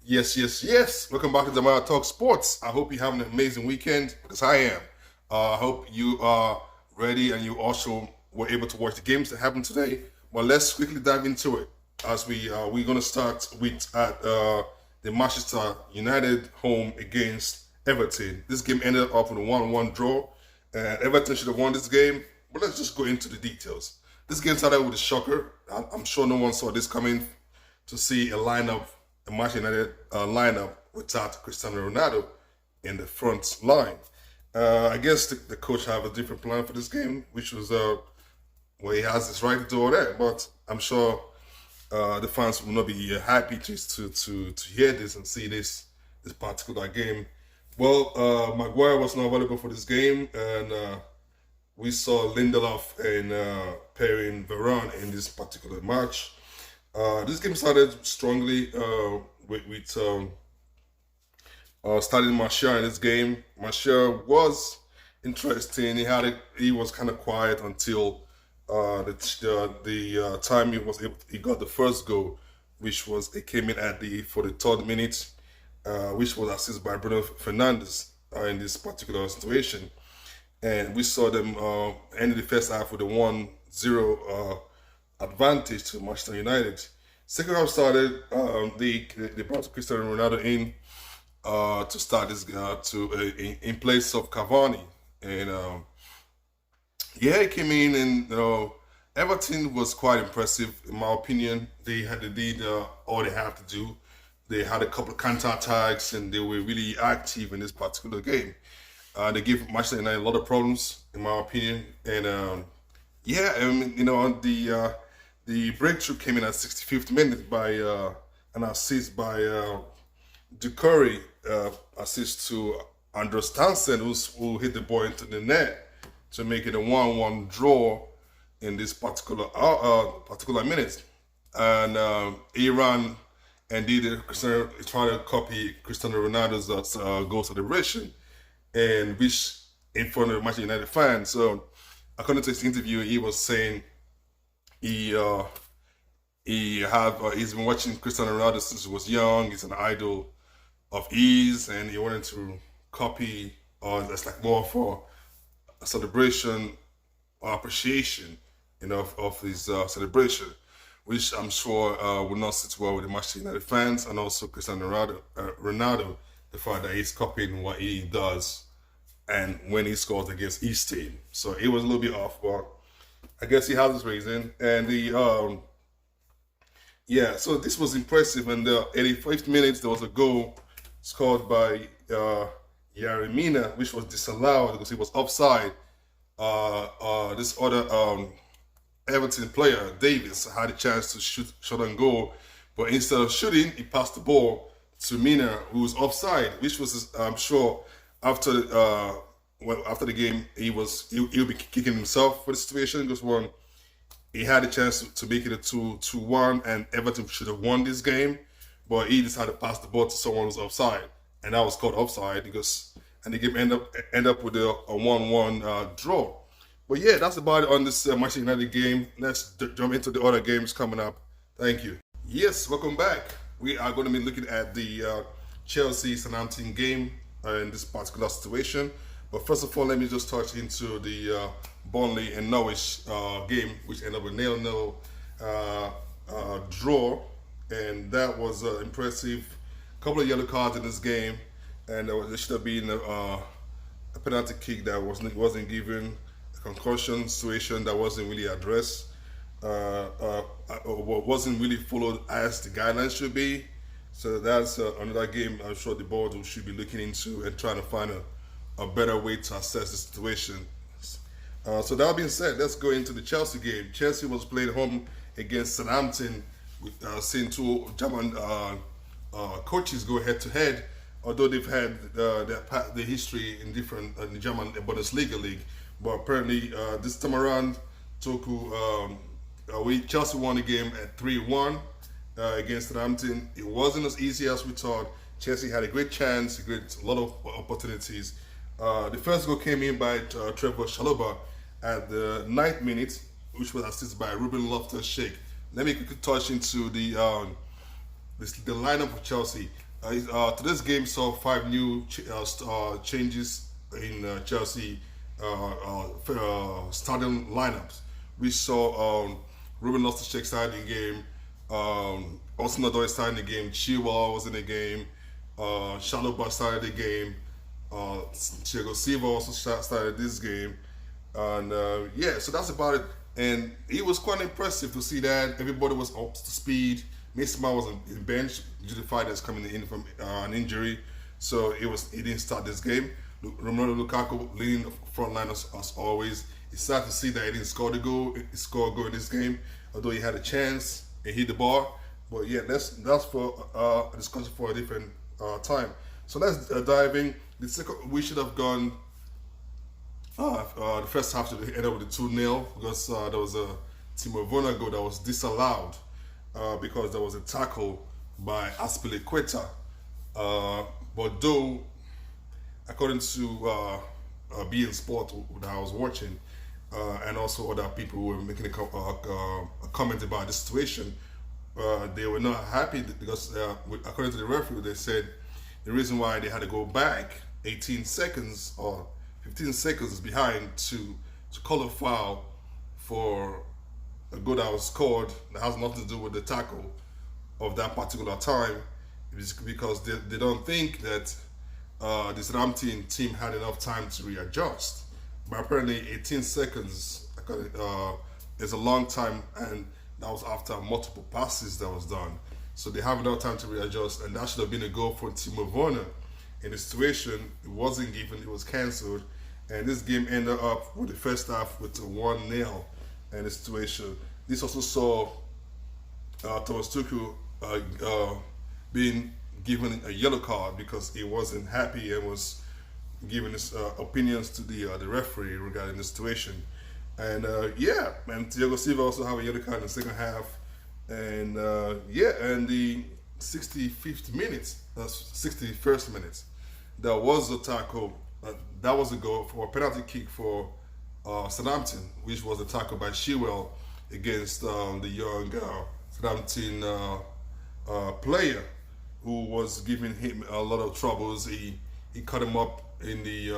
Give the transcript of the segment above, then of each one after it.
Yes. Welcome back to Zamara Talk Sports. I hope you're having an amazing weekend because I am. I hope you are ready and you also were able to watch the games that happened today. Well, let's quickly dive into it as we're gonna start with the Manchester United home against Everton. This game ended up in a 1-1 draw, and Everton should have won this game. But let's just go into the details. This game started with a shocker. I'm sure no one saw this coming to see a Manchester United lineup without Cristiano Ronaldo in the front line. I guess the coach have a different plan for this game, which was well, he has his right to do all that. But I'm sure the fans will not be happy to hear this and see this particular game. Well, Maguire was not available for this game, and we saw Lindelof and pairing Varane in this particular match. This game started strongly with starting Martial in this game. Martial was interesting. He was kind of quiet until the time he got the first goal, which was it came in at the 43rd minute, which was assisted by Bruno Fernandes in this particular situation. And we saw them end the first half with a 1-0 advantage to Manchester United. Second half started, they brought Cristiano Ronaldo in to start this in place of Cavani, and he came in, and Everton was quite impressive in my opinion. They did all they have to do. They had a couple of counter attacks, and they were really active in this particular game. They gave Manchester United a lot of problems in my opinion, and the breakthrough came in at 65th minute by an assist by Ducurry, assist to Andros Townsend, who hit the ball into the net to make it a 1-1 draw in this particular minute. And he ran and tried to copy Cristiano Ronaldo's goal celebration, and which in front of Manchester United fans. So according to his interview, he was saying he's been watching Cristiano Ronaldo since he was young. He's an idol of his, and he wanted to copy, or that's like more for a celebration or appreciation, of his celebration, which I'm sure will not sit well with the Manchester United fans and also Cristiano Ronaldo, the fact that he's copying what he does and when he scores against his team. So it was a little bit off, but I guess he has his reason. And so this was impressive. And the 85th minute, there was a goal scored by Yerry Mina, which was disallowed because he was offside. This other Everton player, Davis, had a chance to shot and goal, but instead of shooting, he passed the ball to Mina, who was offside, which was, I'm sure, after the game, he'll be kicking himself for the situation, because one, he had a chance to make it a 2-1, and Everton should have won this game, but he decided to pass the ball to someone who was offside, and that was called offside, and the game end up with a 1-1 draw. But yeah, that's about it on this Manchester United game. Let's jump into the other games coming up. Thank you. Yes, welcome back. We are going to be looking at the Chelsea-Southampton game in this particular situation. But first of all, let me just touch into the Burnley and Norwich game, which ended up with 0-0 draw, and that was impressive. A couple of yellow cards in this game, and there should have been a penalty kick that wasn't given, a concussion situation that wasn't really addressed, wasn't really followed as the guidelines should be. So that's another game I'm sure the board should be looking into and trying to find a better way to assess the situation. So that being said, let's go into the Chelsea game. Chelsea was playing home against Southampton, seeing two German coaches go head-to-head, although they've had the history in different in the German Bundesliga league. But apparently this time around, Chelsea won the game at 3-1 against Southampton. It wasn't as easy as we thought. Chelsea had a great chance, a lot of opportunities. The first goal came in by Trevor Chalobah at the 9th minute, which was assisted by Ruben Loftus-Cheek. Let me quickly touch into the lineup of Chelsea. Today's game saw five new changes in Chelsea starting lineups. We saw Ruben Loftus-Cheek starting the game, Austin Odoi starting the game, Chilwell was in the game, Chalobah started the game, Thiago Silva also started this game, and yeah, so that's about it. And it was quite impressive to see that everybody was up to speed. Mason Mount was on the bench due to the fight that's coming in from an injury, so he didn't start this game. Romelu Lukaku leading the front line as always. It's sad to see that he didn't score the goal. He scored a goal in this game, although he had a chance and hit the ball. But yeah, that's for a discussion for a different time. So let's dive in. The second, we should have gone the first half to end up with a 2-0 because there was a Timo Werner goal that was disallowed because there was a tackle by Azpilicueta. But though, according to beIN Sport that I was watching, and also other people who were making a comment about the situation, they were not happy because, according to the referee, they said the reason why they had to go back 18 seconds or 15 seconds behind to call a foul for a goal that was scored that has nothing to do with the tackle of that particular time, is because they don't think that this Southampton team had enough time to readjust. But apparently 18 seconds is a long time, and that was after multiple passes that was done. So they have enough time to readjust, and that should have been a goal for Timo Werner. In the situation, it wasn't given, it was cancelled, and this game ended up with the first half with a 1-0 in the situation. This also saw Thomas Tuchel being given a yellow card because he wasn't happy and was giving his opinions to the referee regarding the situation. And yeah, and Thiago Silva also have a yellow card in the second half. And yeah, and the 65th minute, 61st minute, there was a tackle. That was a goal for a penalty kick for Southampton, which was a tackle by Chilwell against the young Southampton player who was giving him a lot of troubles. He cut him up in the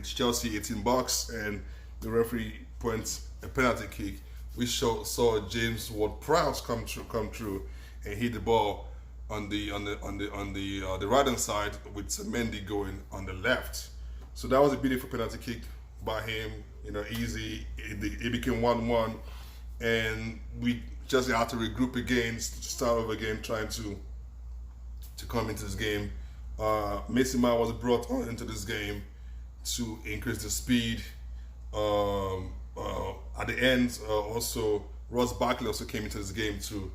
Chelsea 18 box, and the referee points a penalty kick. We saw James Ward-Prowse come through and hit the ball on the right hand side with Mendy going on the left. So that was a beautiful penalty kick by him. You know, easy. It became 1-1, and we just had to regroup again, start over again, trying to come into this game. Mason Mount was brought on into this game to increase the speed. At the end, also Ross Barkley also came into this game to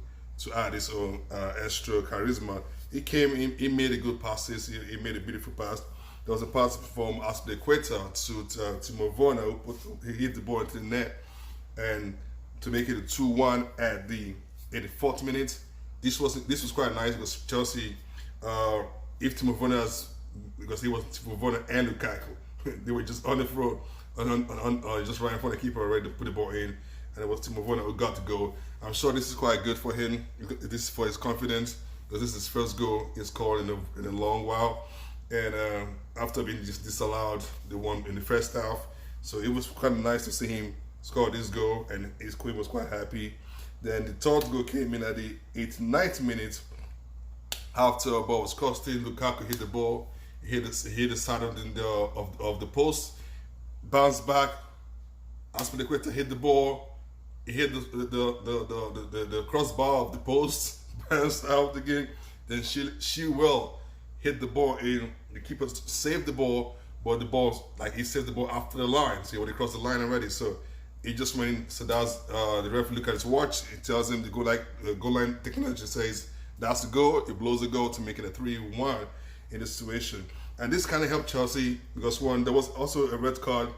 add his own extra charisma. He came in, he made a good passes. He made a beautiful pass. There was a pass from Azpilicueta to Timo Werner, who hit the ball into the net, and to make it a 2-1 at the 84th minute. This was quite nice because Chelsea, if Timo Werner, because he was Timo Werner and Lukaku, they were just on the floor, just right in front of the keeper, ready to put the ball in, and it was Timo Werner who got to go. I'm sure this is quite good for him. This is for his confidence, because this is his first goal he's scored in a long while, and after being just disallowed the one in the first half, so it was kind of nice to see him score this goal, and his queen was quite happy. Then the third goal came in at the 89th minute. After a ball was crossed in, Lukaku hit the ball, hit the side of the post, bounced back. Azpilicueta hit the ball, he hit the crossbar of the post, bounced out again. Then Chilwell hit the ball in. The keeper saved the ball, but the ball, like, he saved the ball after the line, so he already crossed the line already. So he just went in. So that's the referee look at his watch. It tells him the goal line technology says that's the goal. It blows the goal to make it a 3-1 in this situation. And this kind of helped Chelsea because, one, there was also a red card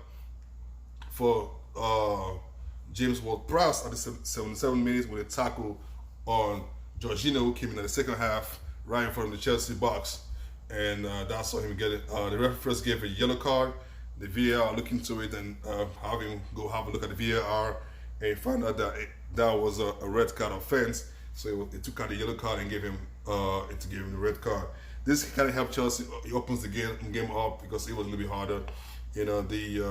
for James Ward-Prowse at the 77 minutes with a tackle on Jorginho, who came in the second half right in front of the Chelsea box. And that saw him get it. The referee first gave a yellow card. The VAR looked into it and have him go have a look at the VAR and found out that that was a red card offense. So it took out the yellow card and gave him the red card. this kind of helped Chelsea. It opens the game up because it was a little bit harder. You know, the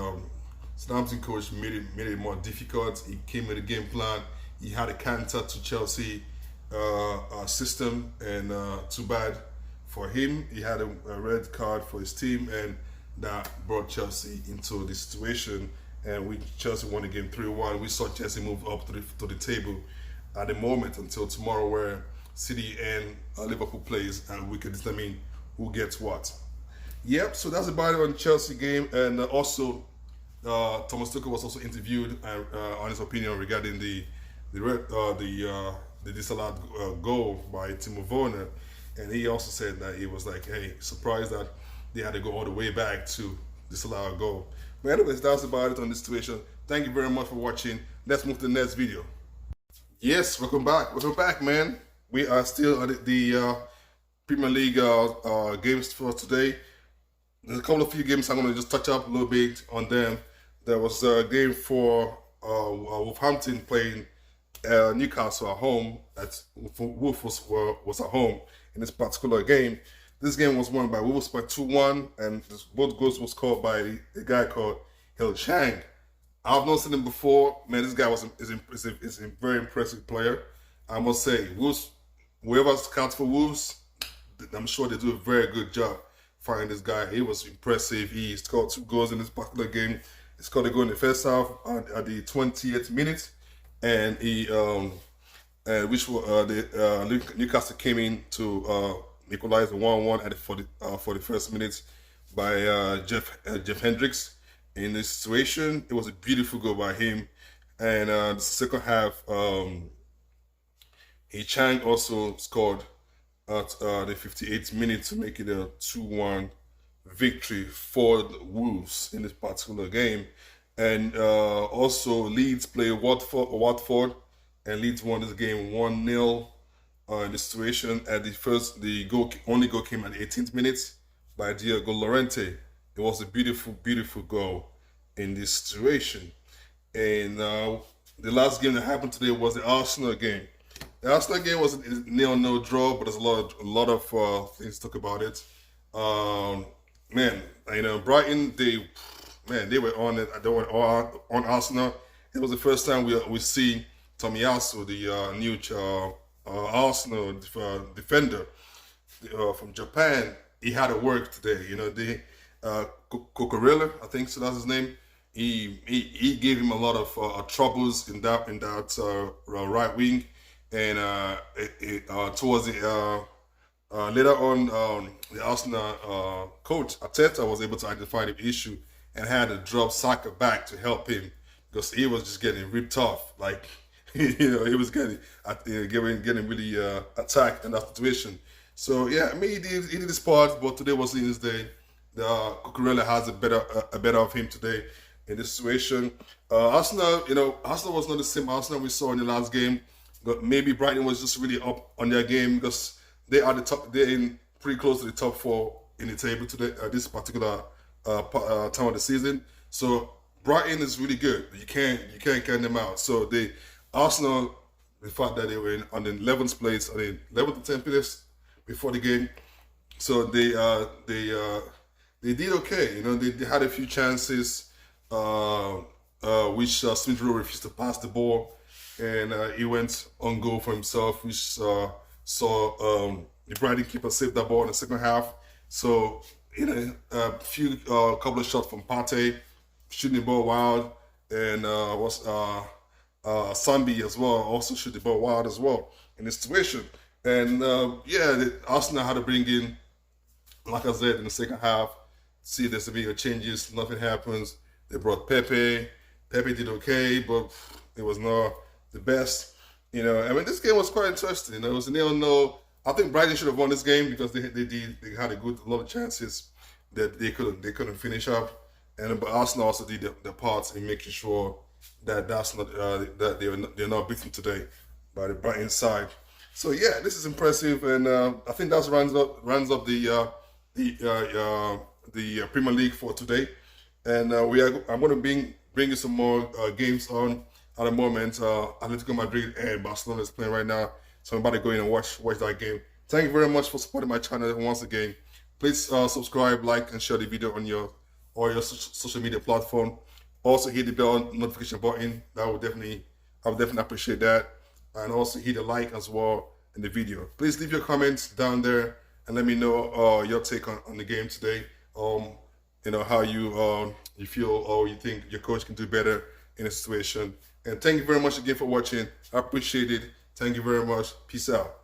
Southampton coach made it more difficult. He came with a game plan. He had a counter to Chelsea system, and too bad for him. He had a red card for his team, and that brought Chelsea into the situation. And Chelsea won the game 3-1. We saw Chelsea move up to the table at the moment until tomorrow, where City and Liverpool plays, and we can determine who gets what. Yep, so that's about it on Chelsea game. And also, Thomas Tuchel was also interviewed on his opinion regarding the disallowed goal by Timo Werner, and he also said that he was like, hey, surprised that they had to go all the way back to disallow a goal. But anyways, that's about it on this situation. Thank you very much for watching. Let's move to the next video. Yes, welcome back. Welcome back, man. We are still at the Premier League games for today. There's a couple of few games I'm going to just touch up a little bit on them. There was a game for Wolverhampton playing Newcastle at home. Wolf was at home in this particular game. This game was won by Wolves by 2-1, and both goals was scored by a guy called Hill Chang. I've not seen him before. Man, this guy is a very impressive player. I must say, Wolves, whoever scouts for Wolves, I'm sure they do a very good job finding this guy. He was impressive. He scored 2 goals in this particular game. He scored a goal in the first half at the 20th minute, and Newcastle came in to equalize the 1-1 at the 41st minute by Jeff Hendricks. In this situation, it was a beautiful goal by him. And the second half, Chang also scored at the 58th minute to make it a 2-1 victory for the Wolves in this particular game. And also Leeds played Watford, and Leeds won this game 1-0 in the situation. At the only goal came at the 18th minute by Diego Llorente. It was a beautiful, beautiful goal in this situation. And the last game that happened today was the Arsenal game. The Arsenal game was a 0-0 draw, but there's a lot of things to talk about it. Man, you know, Brighton, they were on it. They were on Arsenal. It was the first time we see Tomiyasu, the new Arsenal defender from Japan. He had to work today. You know, Cucurella, I think so that's his name. He gave him a lot of troubles in that right wing, and towards the later on, the Arsenal coach Arteta was able to identify the issue and had to drop Saka back to help him, because he was just getting ripped off. Like, you know, he was getting really attacked in that situation. So yeah, I mean, he did his part, but today wasn't his day. Cucurella has a better of him today in this situation. Arsenal, you know, Arsenal was not the same Arsenal we saw in the last game. But maybe Brighton was just really up on their game, because they are they're in pretty close to the top 4 in the table today. This particular time of the season. So Brighton is really good. You can't count them out. So Arsenal, the fact that they were on the 11th place, I mean 11th to 10th place before the game. So they did okay. You know, they had a few chances, which Smith Rowe refused to pass the ball, and he went on goal for himself, which saw the Brighton keeper save that ball in the second half. So, you know, a couple of shots from Partey, shooting the ball wild, and Sambi as well, also shoot the ball wild as well in this situation. And Arsenal had to bring in, like I said, in the second half, see there's a bit changes, nothing happens. They brought Pepe. Pepe did okay, but it was not the best. You know, I mean, this game was quite interesting. You know, it was a 0-0. I think Brighton should have won this game, because they had a lot of chances that they couldn't finish up. But Arsenal also did their part in making sure that they're not beaten today by the Brighton side. So yeah, this is impressive, and I think that runs up the Premier League for today. And I'm going to bring you some more games on at the moment. Atletico Madrid and Barcelona is playing right now, so I'm about to go in and watch that game Thank you very much for supporting my channel once again. Please subscribe, like, and share the video on your social media platform. Also hit the bell notification button. I would definitely appreciate that. And also hit a like as well in the video. Please leave your comments down there and let me know your take on the game today. How you feel or you think your coach can do better in a situation. And thank you very much again for watching. I appreciate it. Thank you very much. Peace out.